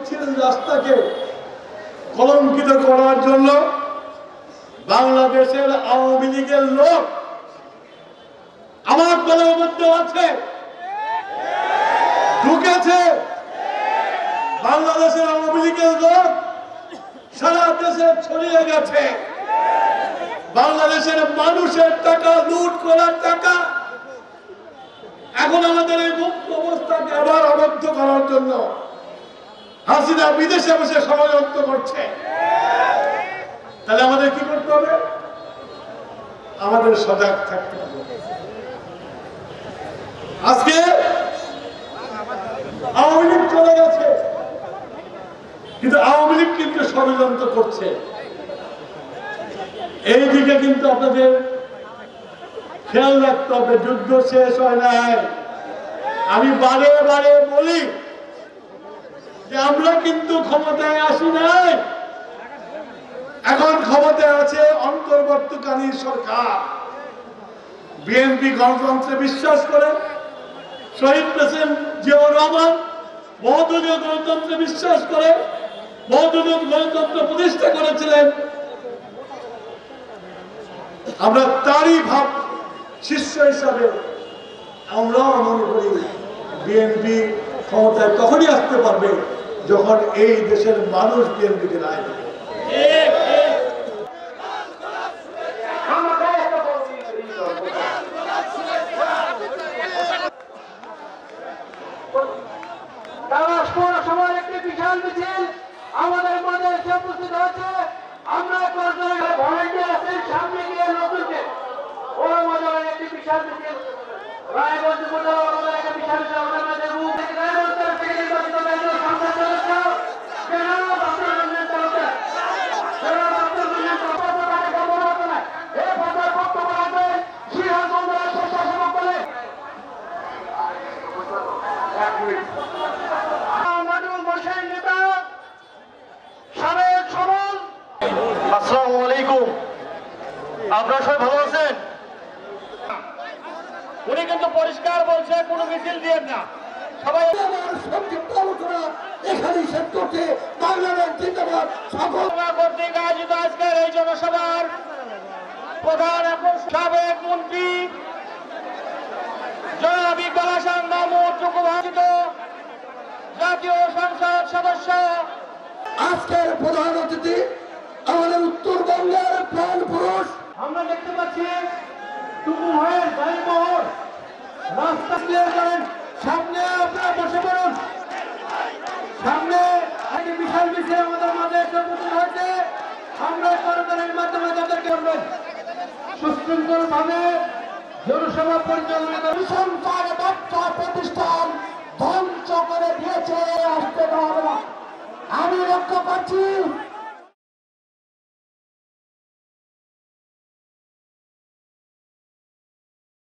মিছিল রাস্তাকে কলঙ্কিত করার জন্য বাংলাদেশের আওয়ামী লীগের লোক আমার দলের মধ্যে আছে, ঢুকেছে। বাংলাদেশের আওয়ামী লীগের লোক সারা দেশে ছড়িয়ে গেছে। বাংলাদেশের মানুষের টাকা লুট করার টাকা এখন আমাদের এই মুক্ত অবস্থাকে আবার আবদ্ধ করার জন্য হাসিনা বিদেশে বসে ষড়যন্ত্র করছে। তাহলে আমাদের কি করতে হবে? আমাদের সজাগ থাকতে হবে। আজকে আওয়ামী লীগ চলে গেছে, কিন্তু আওয়ামী লীগ কিন্তু ষড়যন্ত্র করছে। এই দিকে কিন্তু আপনাদের খেয়াল রাখতে হবে। যুদ্ধ শেষ হয় নাই। আমি বারে বারে বলি যে আমরা কিন্তু ক্ষমতায় আসি নাই, এখন ক্ষমতায় আছে অন্তর্বর্তীকালীন সরকার। বিএনপি গণতন্ত্রে বিশ্বাস করে, শহীদ প্রেসিডেন্ট জিয়াউর রহমান বহুদলীয় গণতন্ত্রে বিশ্বাস করে, বহুদলীয় গণতন্ত্র প্রতিষ্ঠা করেছিলেন। আমরা তারই ভাব শিষ্য হিসাবে আমরাও মনে করি বিএনপি ক্ষমতায় তখনই আসতে পারবে যখন এই দেশের মানুষ বিএনপিকে রায় দেবে। সবার একটি বিশাল মিছিল আমাদের মাঝে এসে উপস্থিত হয়েছে। আমরা ভলেন্টিয়ার আছেন, সামনে গিয়ে নতুনকে ওরা মজার একটি বিশাল মিছিল রায়গঞ্জ আমাদের একটা বিশাল মিছিল আমাদের মাঝে রায়গঞ্জ থেকে নির্বাচিত সংসদ সদস্য আসসালামু আলাইকুম। আপনারা সবাই ভালো আছেন? উনি কিন্তু পরিষ্কার বলছে কোনো মিছিল দিয়ে না, সবাই সংক্ষিপ্ত আলোচনা এখানেই শেষ করছে। বাংলাদেশ জিন্দাবাদ। সকল কর্তৃক আয়োজিত আজকের এই জনসভার প্রধান এখন সাবেক মন্ত্রী জনাব ইকবাল হাসান মাহমুদ টুকুভাষিত জাতীয় সংসদ সদস্য। আজকের প্রধান অতিথি আমাদের উত্তরবঙ্গের প্রাণ পুরুষ। আমরা দেখতে পাচ্ছি টুকু ভাইয়ের গাড়িবহর রাস্তা ক্লিয়ার করেন। সামনে আপনারা বসে পড়ুন। সামনে একটি বিশাল মিছিল আমাদের মাঝে এসে উপস্থিত হয়েছে। আমরা করতালির মাধ্যমে তাদেরকে করবেন সুশৃঙ্খল ভাবে জনসভা পরিচালনা